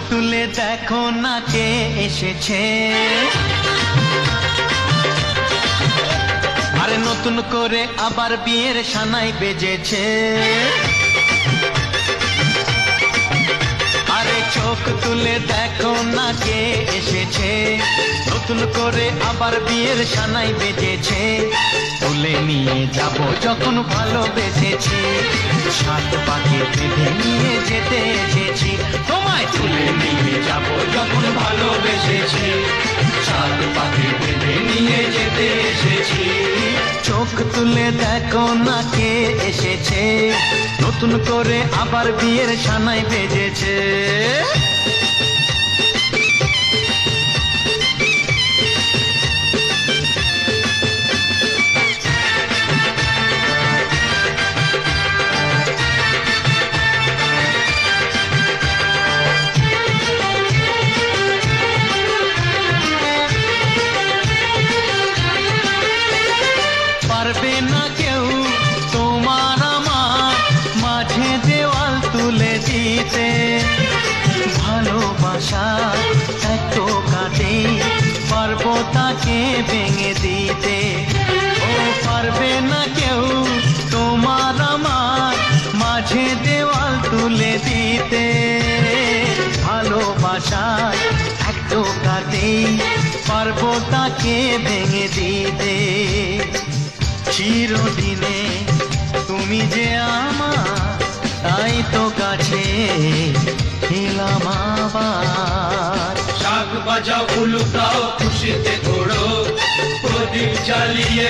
তুলে দেখো না কে এসেছে, আরে নতুন করে আবার বিয়ের সানাই বেজেছে। আরে চোখ তুলে দেখো না কে এসেছে, নতুন করে আবার বিয়ের সানাই বেজেছে। তুলে নিয়ে যাব যখন ভালোবেসেছি, সাত পাকে বেঁধে নিয়ে যেতে এসেছি। তোমায় তুলে নিয়ে যাব যখন ভালোবেসেছি, সাত পাকে বেঁধে নিয়ে যেতে এসেছি। চোখ তুলে দেখো না কে এসেছে, নতুন করে আবার বিয়ের সানাই বেজেছে। পারবে না কেউ তোমার আমার মাঝে দেওয়াল তুলে দিতে, ভালোবাসা এত কাটে পারবো তাকে ভেঙে দিতে। ও পারবে না কেউ তোমার আমার মাঝে দেওয়াল তুলে দিতে, ভালোবাসা এত কাটে পারবো তাকে ভেঙে দিতে। চিরদিনে তুমি যে আমার, তাই তো কাছে এলাম আবার। শাক বাজাও উলুটাও খুশিতে ঘোড়ো, প্রদীপ জ্বালিয়ে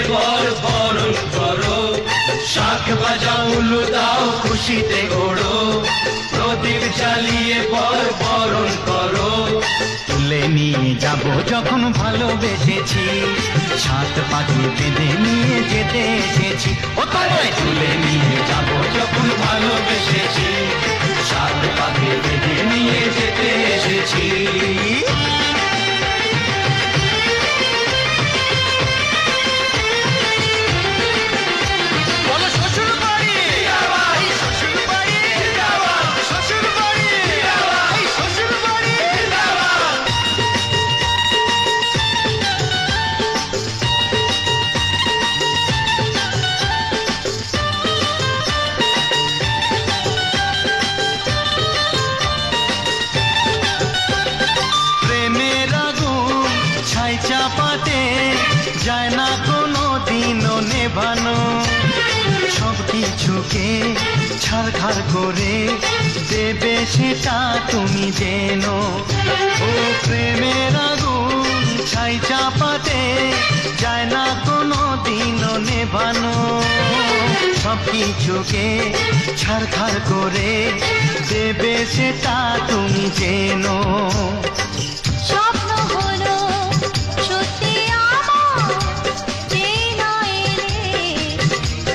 বরণ করো। শাক বাজাও উলুটাও খুশিতে ঘোড়ো, প্রদীপ জ্বালিয়ে বরণ করো। তুলে নিয়ে যাব যখন ভালোবেসেছি, সাত পাখি বেঁধে নিয়ে যেতে এসেছি। ও তোমায় তুলে নিয়ে যাব যখন ভালোবেসেছি, সাত পাকে বেঁধে নিয়ে যেতে এসেছি। বলো শ্বশুর বাড়ি, এই শ্বশুর বাড়ি, শ্বশুর বাড়ি, এই শ্বশুর বাড়ি। প্রেমের আগুন ছাই চাপাতে যায় না কোনো দিনও নেভানো, সব কিছুকে ছাড়খাড় করে দেবে সেটা তুমি জেনো। ও প্রেমের আগুন ছাই চাপাতে যায় না কোনো দিনও নেভানো, সব কিছুকে ছাড়খাড় করে দেবে সেটা তুমি জেনো। স্বপ্ন হলো সত্যি আমার, যে না এলে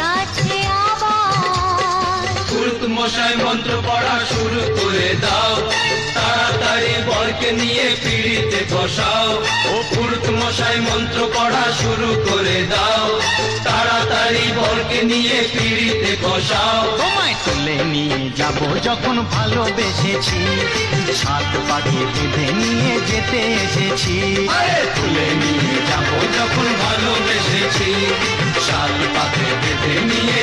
কাছে আবার। পুরুত মশাই মন্ত্র পড়া শুরু করে দাও, তাড়াতাড়ি বরকে নিয়ে পিড়িতে বসাও। ও পুরুত মশাই মন্ত্র পড়া শুরু করে দাও, তাড়াতাড়ি বরকে নিয়ে পিড়িতে বসাও। তোমায় তুলে নিয়ে যাব যখন ভালোবেসেছি, সাত পাখি বেঁধে নিয়ে যেতে এসেছি। আরে তুলে নিয়ে যাব যখন ভালোবেসেছি, সাত পাকে বেঁধে নিয়ে